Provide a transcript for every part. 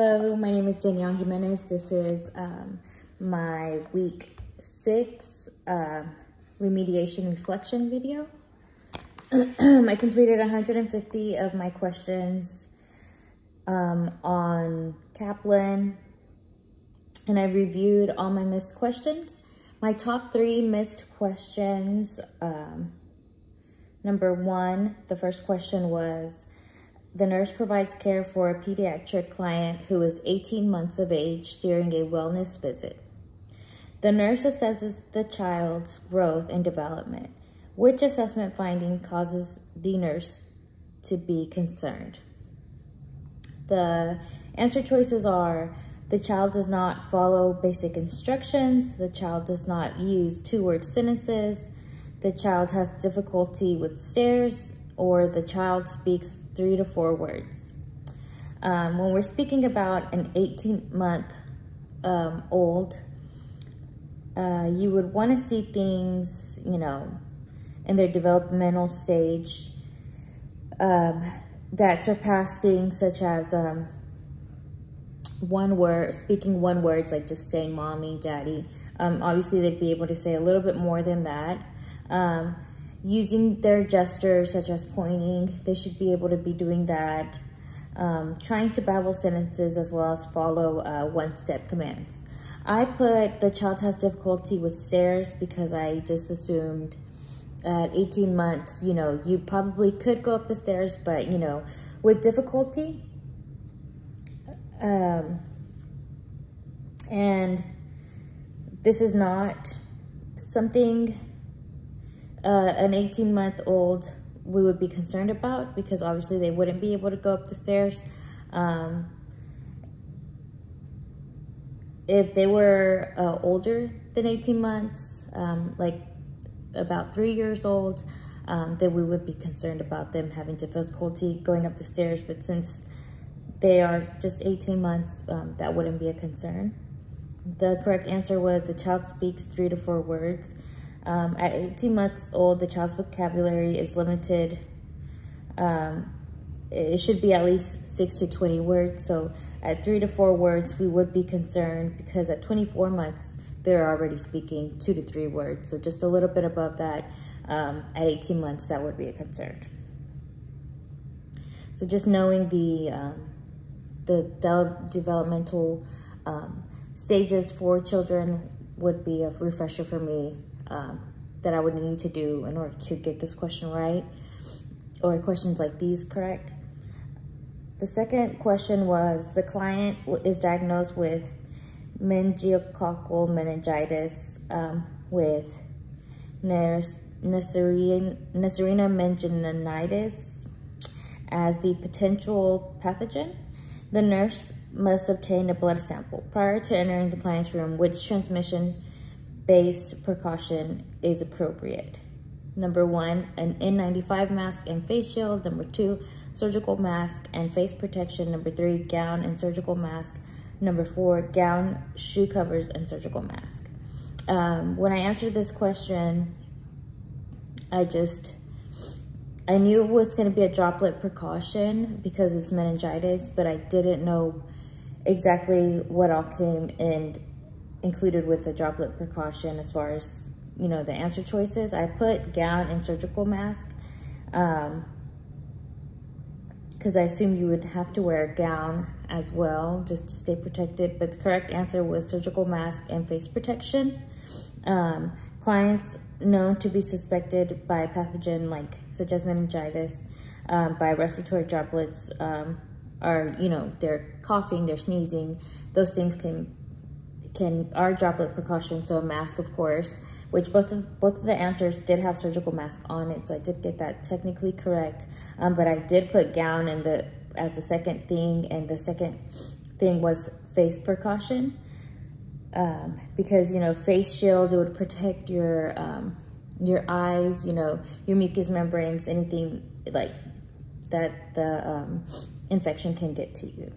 Hello, my name is Danielle Jimenez. This is my week 6 remediation reflection video. I completed 150 of my questions on Kaplan, and I reviewed all my missed questions. My top 3 missed questions, number 1, the first question was, the nurse provides care for a pediatric client who is 18 months of age during a wellness visit. The nurse assesses the child's growth and development. Which assessment finding causes the nurse to be concerned? The answer choices are: the child does not follow basic instructions, the child does not use 2-word sentences, the child has difficulty with stairs, or the child speaks 3 to 4 words. When we're speaking about an 18-month old, you would want to see things, in their developmental stage that surpass things such as speaking one words, like just saying mommy, daddy. Obviously, they'd be able to say a little bit more than that. Using their gestures, such as pointing, they should be able to be doing that. Trying to babble sentences as well as follow one-step commands. I put the child has difficulty with stairs because I just assumed at 18 months, you probably could go up the stairs, but, with difficulty. And this is not something an 18-month-old we would be concerned about, because obviously they wouldn't be able to go up the stairs. If they were older than 18 months, like about 3 years old, then we would be concerned about them having difficulty going up the stairs. But since they are just 18 months, that wouldn't be a concern. The correct answer was the child speaks 3 to 4 words. At 18 months old, the child's vocabulary is limited. It should be at least 6 to 20 words. So at 3 to 4 words, we would be concerned, because at 24 months, they're already speaking 2 to 3 words. So just a little bit above that, at 18 months, that would be a concern. So just knowing the developmental stages for children would be a refresher for me, that I would need to do in order to get this question right, or questions like these correct. The second question was, the client is diagnosed with meningococcal meningitis with Neisseria meninginitis as the potential pathogen. The nurse must obtain a blood sample. Prior to entering the client's room, which transmission-based precaution is appropriate? Number 1, an N95 mask and face shield. Number 2, surgical mask and face protection. Number 3, gown and surgical mask. Number 4, gown, shoe covers, and surgical mask. When I answered this question, I knew it was going to be a droplet precaution because it's meningitis, but I didn't know exactly what all came in included with the droplet precaution as far as, the answer choices. I put gown and surgical mask because I assumed you would have to wear a gown as well just to stay protected, but the correct answer was surgical mask and face protection. Clients known to be suspected by a pathogen such as meningitis by respiratory droplets are, they're coughing, they're sneezing. Those things are droplet precautions. So a mask, of course, which both of the answers did have surgical mask on it, so I did get that technically correct. But I did put gown as the second thing, and the second thing was face precaution. Because, face shield, it would protect your eyes, your mucous membranes, anything like that the infection can get to you.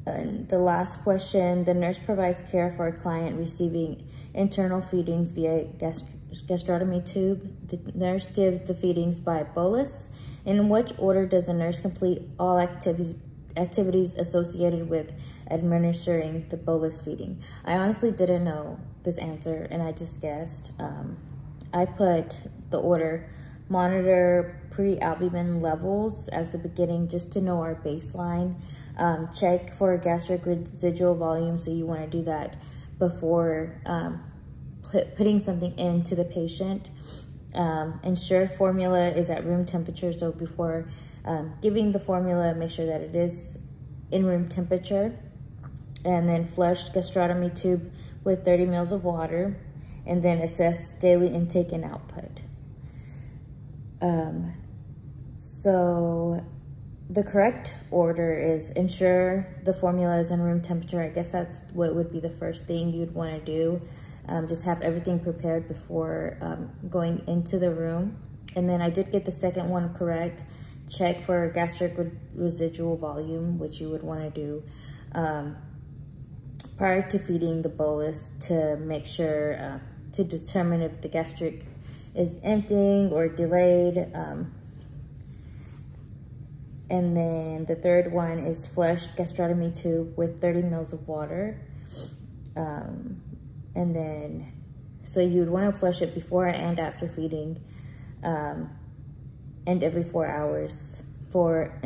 And the last question, the nurse provides care for a client receiving internal feedings via gastrostomy tube. The nurse gives the feedings by bolus. In which order does the nurse complete all activities activities associated with administering the bolus feeding. I honestly didn't know this answer, and I just guessed. I put the order monitor prealbumin levels as the beginning, just to know our baseline. Check for gastric residual volume, so you want to do that before putting something into the patient. Ensure formula is at room temperature, so before giving the formula, make sure that it is in room temperature. And then flush gastrostomy tube with 30 ml of water, and then assess daily intake and output. So the correct order is ensure the formula is in room temperature. I guess that's what would be the first thing you'd want to do. Just have everything prepared before going into the room. And then I did get the second one correct. Check for gastric residual volume, which you would want to do prior to feeding the bolus, to make sure to determine if the gastric is emptying or delayed. And then the third one is flush gastrostomy tube with 30 ml of water. And then, so you'd want to flush it before and after feeding, and every 4 hours for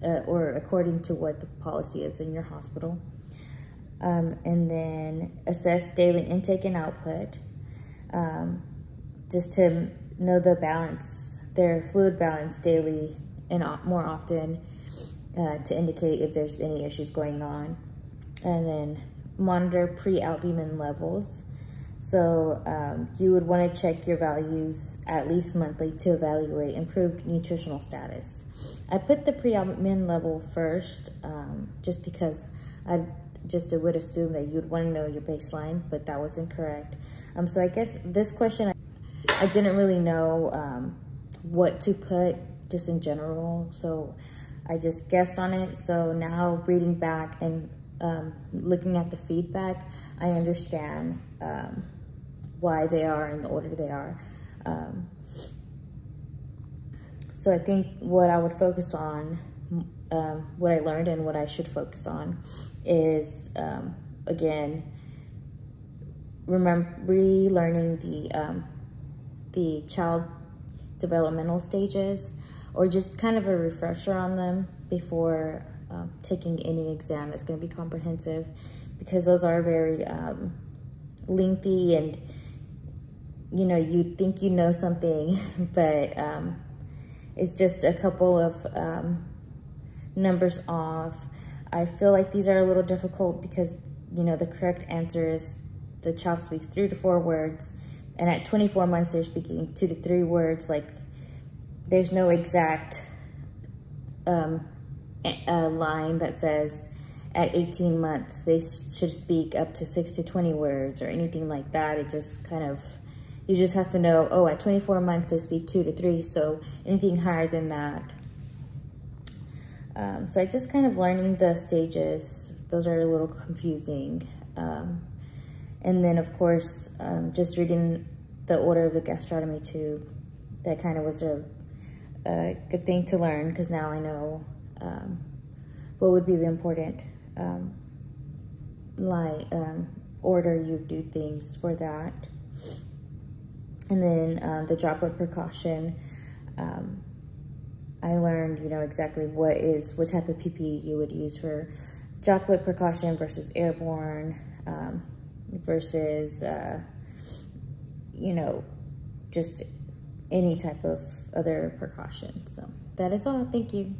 or according to what the policy is in your hospital. And then assess daily intake and output, just to know the balance, their fluid balance daily and more often, to indicate if there's any issues going on. And then monitor prealbumin levels. So you would want to check your values at least monthly to evaluate improved nutritional status. I put the prealbumin level first, just because I would assume that you'd want to know your baseline, but that was incorrect. So I guess this question, I didn't really know what to put just in general, so I just guessed on it. So now reading back and looking at the feedback, I understand why they are in the order they are. So I think what I would focus on, what I learned and what I should focus on is, again, relearning the child developmental stages, or just kind of a refresher on them before taking any exam that's going to be comprehensive, because those are very lengthy, and you know, you think you know something, but it's just a couple of numbers off. I feel like these are a little difficult because, you know, the correct answer is the child speaks 3 to 4 words, and at 24 months they're speaking 2 to 3 words. Like, there's no exact line that says at 18 months they should speak up to 6 to 20 words or anything like that. It just kind of, you just have to know, oh, at 24 months they speak 2 to 3, so anything higher than that. So I just kind of learning the stages. Those are a little confusing. And then of course, just reading the order of the gastrostomy tube. That kind of was a good thing to learn, because now I know what would be the important order you do things for that. And then the droplet precaution. I learned, you know, exactly what type of PPE you would use for droplet precaution versus airborne, versus, you know, just any type of other precaution. So that is all. Thank you.